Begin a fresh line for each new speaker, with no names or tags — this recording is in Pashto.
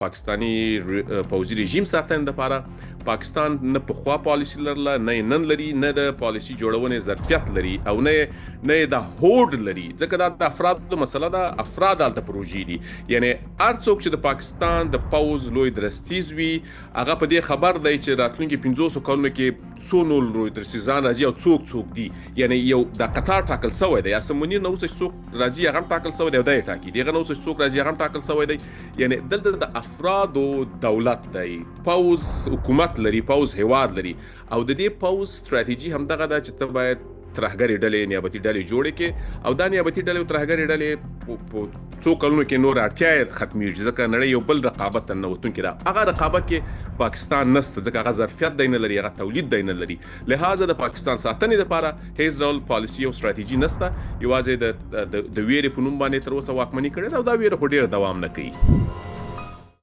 پاکستانی پوځي رژیم ساتنې لپاره پاکستان نه پخوا پالیسي لرله، نه نن لري، نه د پالیسي جوړونې ظرفیت لري او نه د هوډ لري، ځکه دا د افرادو مسله ده. افراد هلته پروژې دي، یعنی هر څوک چې د پاکستان د پوځ لوی درستیز وي هغه په دې خبر دی چې راتلونکي 500 کلونو کې څو نور لوی درستیزان راځي او څوک دي. یعنی یو د قطار ټاکل شوی دی، اسمنیر نه اوس څوک راځي هغه ټاکل شوی دی او دا یې ټاکي، دغه نه اوس څوک راځي هغه ټاکل شوی دی. یعنی دلته د افرادو دولت دی، پوځ حکومت لري، پوځ هیواد لري، او د دې پوځ ستراتیژي همدغه ده چې ته باید ترهګرې ډلې نیابتي ډلې جوړې کړې او دا نیابتي ډلې او ترهګرې ډلې په څو کلونو کې نور اړتیا یې ختمیږي، ځکه نړۍ یو بل رقابت ته ننوتونکې ده. هغه رقابت کې پاکستان نشته، ځکه هغه ظرفیت دی نه لري، هغه تولید دی نه لري. لهذا د پاکستان ساتنې لپاره هیڅ ډول پالیسي او ستراتیژي نشته، یوازې د ویرې په نوم باندې تر اوسه واکمني کړې ده او دا ویره خو ډېره دوام نه کوي.